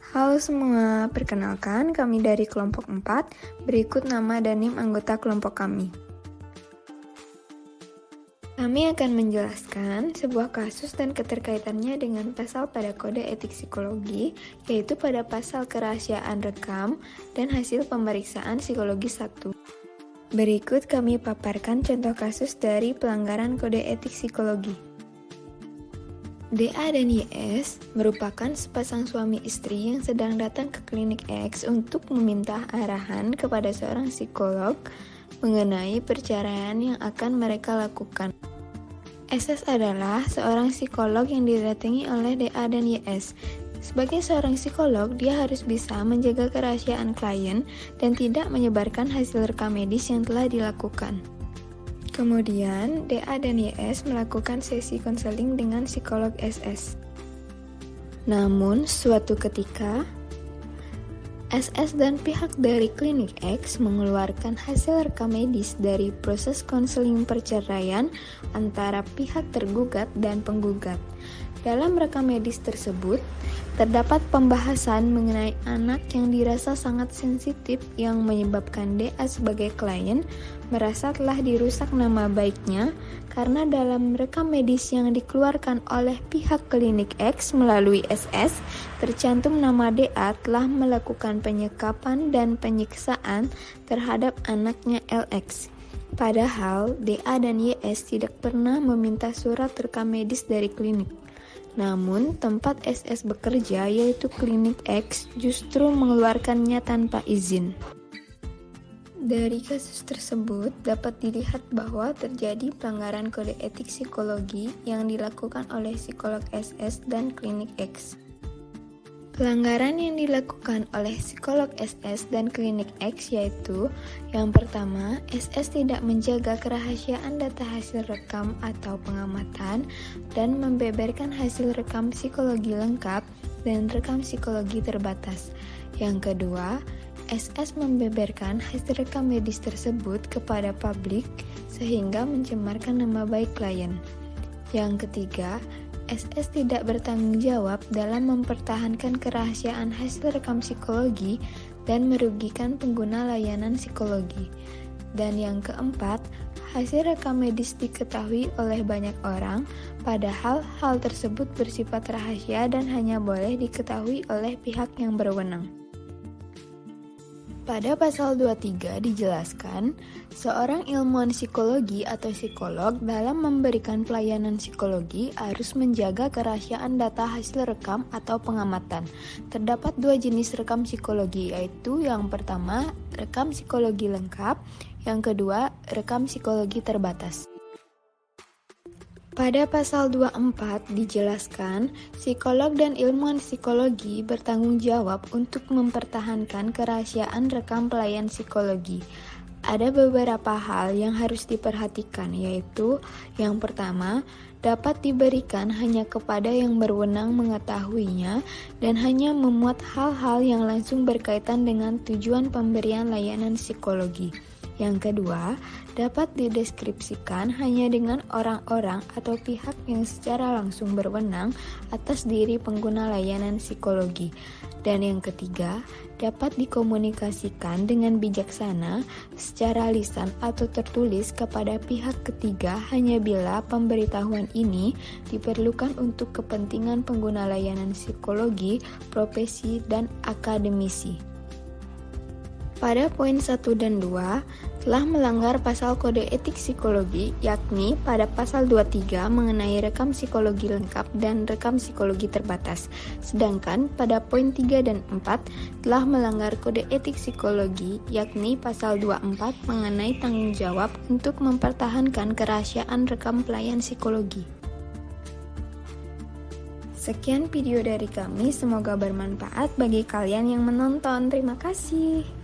Halo semua, perkenalkan kami dari kelompok 4, berikut nama dan NIM anggota kelompok kami. Kami akan menjelaskan sebuah kasus dan keterkaitannya dengan pasal pada kode etik psikologi, yaitu pada pasal kerahasiaan rekam dan hasil pemeriksaan psikologi 1. Berikut kami paparkan contoh kasus dari pelanggaran kode etik psikologi. DA dan YS merupakan sepasang suami istri yang sedang datang ke klinik X untuk meminta arahan kepada seorang psikolog mengenai perceraian yang akan mereka lakukan. SS adalah seorang psikolog yang didatangi oleh DA dan YS. Sebagai seorang psikolog, dia harus bisa menjaga kerahasiaan klien dan tidak menyebarkan hasil rekam medis yang telah dilakukan. Kemudian, DA dan YS melakukan sesi konseling dengan psikolog SS. Namun, suatu ketika, SS dan pihak dari klinik X mengeluarkan hasil rekam medis dari proses konseling perceraian antara pihak tergugat dan penggugat. Dalam rekam medis tersebut, terdapat pembahasan mengenai anak yang dirasa sangat sensitif yang menyebabkan DA sebagai klien merasa telah dirusak nama baiknya karena dalam rekam medis yang dikeluarkan oleh pihak klinik X melalui SS tercantum nama DA telah melakukan penyekapan dan penyiksaan terhadap anaknya LX. Padahal DA dan YS tidak pernah meminta surat rekam medis dari klinik. Namun, tempat SS bekerja, yaitu klinik X, justru mengeluarkannya tanpa izin. Dari kasus tersebut, dapat dilihat bahwa terjadi pelanggaran kode etik psikologi yang dilakukan oleh psikolog SS dan klinik X. Pelanggaran yang dilakukan oleh psikolog SS dan klinik X yaitu: yang pertama, SS tidak menjaga kerahasiaan data hasil rekam atau pengamatan dan membeberkan hasil rekam psikologi lengkap dan rekam psikologi terbatas. Yang kedua, SS membeberkan hasil rekam medis tersebut kepada publik sehingga mencemarkan nama baik klien. Yang ketiga, SS tidak bertanggung jawab dalam mempertahankan kerahasiaan hasil rekam psikologi dan merugikan pengguna layanan psikologi. Dan yang keempat, hasil rekam medis diketahui oleh banyak orang, padahal hal tersebut bersifat rahasia dan hanya boleh diketahui oleh pihak yang berwenang. Pada pasal 23 dijelaskan, seorang ilmuwan psikologi atau psikolog dalam memberikan pelayanan psikologi harus menjaga kerahasiaan data hasil rekam atau pengamatan. Terdapat dua jenis rekam psikologi, yaitu yang pertama, rekam psikologi lengkap, yang kedua, rekam psikologi terbatas. Pada pasal 24 dijelaskan, psikolog dan ilmuwan psikologi bertanggung jawab untuk mempertahankan kerahasiaan rekam pelayan psikologi. Ada beberapa hal yang harus diperhatikan, yaitu yang pertama, dapat diberikan hanya kepada yang berwenang mengetahuinya dan hanya memuat hal-hal yang langsung berkaitan dengan tujuan pemberian layanan psikologi. Yang kedua, dapat dideskripsikan hanya dengan orang-orang atau pihak yang secara langsung berwenang atas diri pengguna layanan psikologi. Dan yang ketiga, dapat dikomunikasikan dengan bijaksana secara lisan atau tertulis kepada pihak ketiga hanya bila pemberitahuan ini diperlukan untuk kepentingan pengguna layanan psikologi, profesi, dan akademisi. Pada poin 1 dan 2 telah melanggar pasal kode etik psikologi, yakni pada pasal 23 mengenai rekam psikologi lengkap dan rekam psikologi terbatas. Sedangkan pada poin 3 dan 4 telah melanggar kode etik psikologi, yakni pasal 24 mengenai tanggung jawab untuk mempertahankan kerahasiaan rekam pelayan psikologi. Sekian video dari kami, semoga bermanfaat bagi kalian yang menonton. Terima kasih.